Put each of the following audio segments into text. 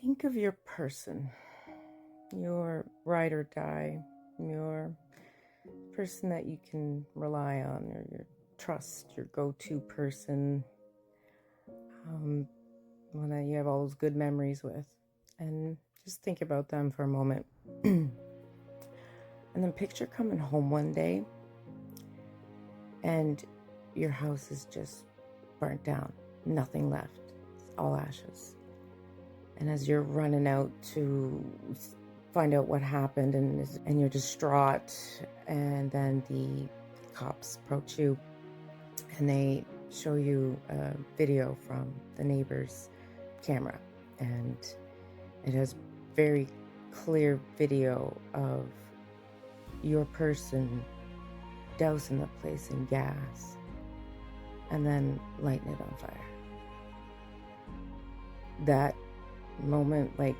Think of your person, your ride or die, your person that you can rely on, or your trust, your go-to person, one that you have all those good memories with. And just think about them for a moment. And then picture coming home one day and your house is just burnt down, nothing left, it's all ashes. And as you're running out to find out what happened, and you're distraught, and then the cops approach you and they show you a video from the neighbor's camera, and it has very clear video of your person dousing the place in gas and then lighting it on fire. That moment, like,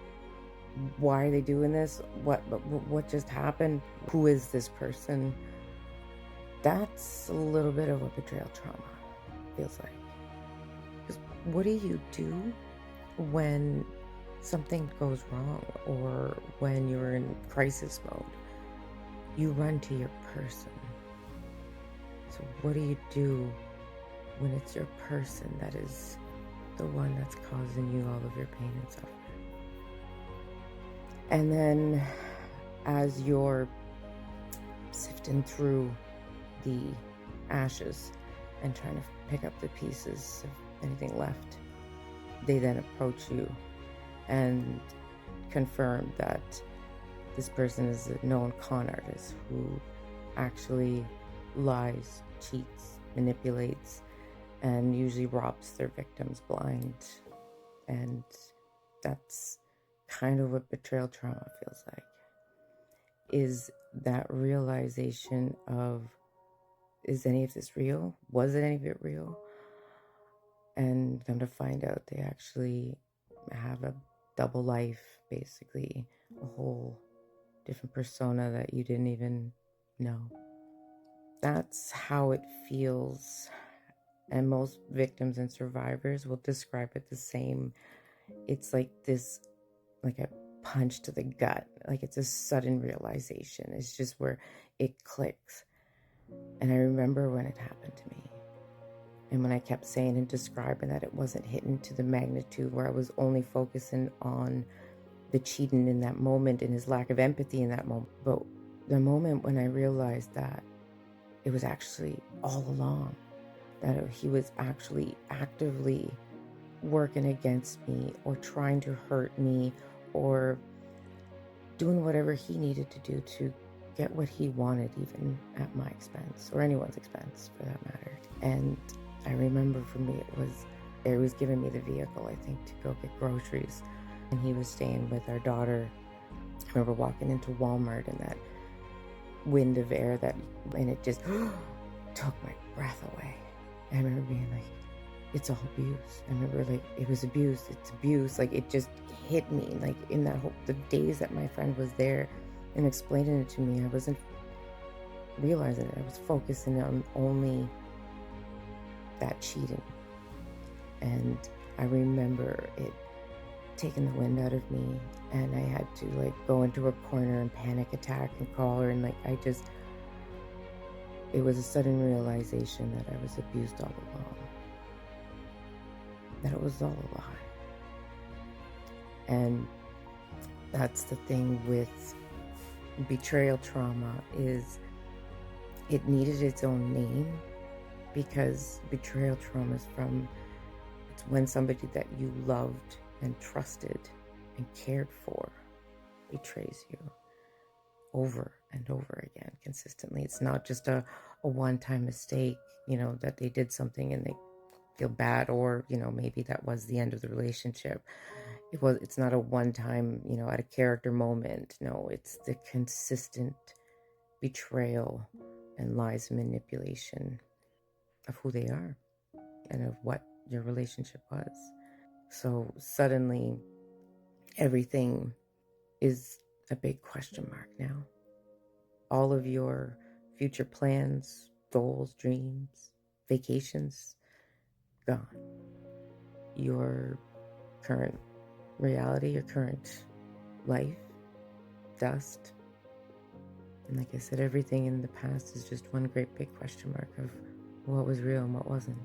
why are they doing this? What just happened? Who is this person? That's a little bit of what betrayal trauma feels like. Because what do you do when something goes wrong, or when you're in crisis mode? You run to your person. So what do you do when it's your person that is the one that's causing you all of your pain and suffering? And then as you're sifting through the ashes and trying to pick up the pieces of anything left, they then approach you and confirm that this person is a known con artist who actually lies, cheats, manipulates, and usually robs their victims blind. And that's kind of what betrayal trauma feels like, is that realization of, is any of this real? Was it any of it real? And come to find out they actually have a double life, basically, a whole different persona that you didn't even know. That's how it feels. And most victims and survivors will describe it the same. It's like this, like a punch to the gut. Like it's a sudden realization. It's just where it clicks. And I remember when it happened to me. And when I kept saying and describing that it wasn't hitting to the magnitude where I was only focusing on the cheating in that moment and his lack of empathy in that moment. But the moment when I realized that it was actually all along, that he was actually actively working against me or trying to hurt me or doing whatever he needed to do to get what he wanted, even at my expense or anyone's expense for that matter. And I remember for me, it was giving me the vehicle, I think, to go get groceries. And he was staying with our daughter. I remember walking into Walmart and that wind of air and it just took my breath away. I remember being like, it's all abuse. I remember like, it was abuse, it's abuse. Like it just hit me, like in that the days that my friend was there and explaining it to me, I wasn't realizing it. I was focusing on only that cheating. And I remember it taking the wind out of me, and I had to like go into a corner and panic attack and call her, and like it was a sudden realization that I was abused all along, that it was all a lie. And that's the thing with betrayal trauma, is it needed its own name, because betrayal trauma is it's when somebody that you loved and trusted and cared for betrays you over and over again consistently. It's not just a one-time mistake, that they did something and they feel bad, or maybe that was the end of the relationship. It's not a one-time, at a character moment. No, it's the consistent betrayal and lies and manipulation of who they are and of what your relationship was. So suddenly everything is a big question mark now. All of your future plans, goals, dreams, vacations, gone. Your current reality, your current life, dust. And like I said, everything in the past is just one great big question mark of what was real and what wasn't.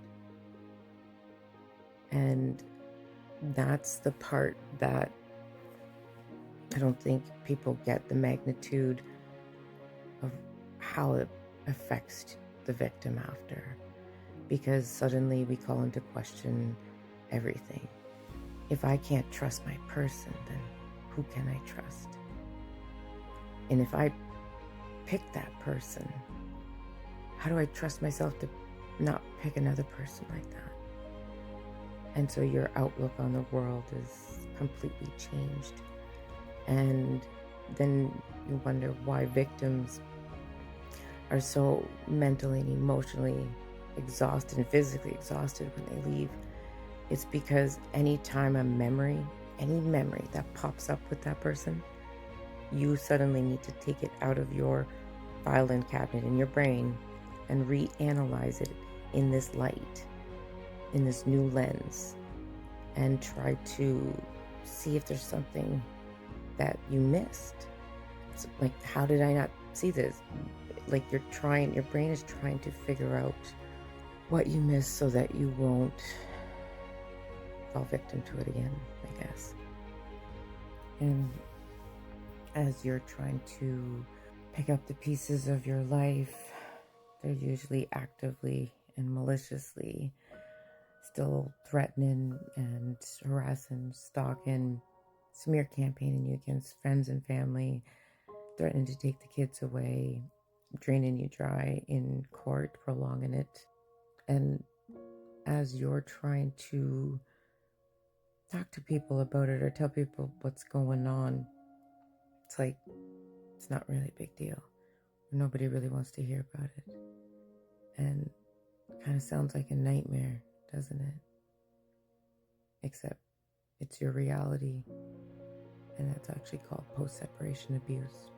And that's the part that I don't think people get the magnitude of how it affects the victim after. Because suddenly we call into question everything. If I can't trust my person, then who can I trust? And if I pick that person, how do I trust myself to not pick another person like that? And so your outlook on the world is completely changed. And then you wonder why victims are so mentally and emotionally exhausted and physically exhausted when they leave. It's because anytime any memory that pops up with that person, you suddenly need to take it out of your filing cabinet in your brain and reanalyze it in this light, in this new lens, and try to see if there's something that you missed. So, like, how did I not see this? Like, your brain is trying to figure out what you missed so that you won't fall victim to it again, I guess. And as you're trying to pick up the pieces of your life, they're usually actively and maliciously still threatening and harassing, stalking, smear campaigning you against friends and family, threatening to take the kids away, draining you dry in court, prolonging it. And as you're trying to talk to people about it or tell people what's going on, it's like it's not really a big deal. Nobody really wants to hear about it. And it kind of sounds like a nightmare, doesn't it? Except it's your reality, and that's actually called post-separation abuse.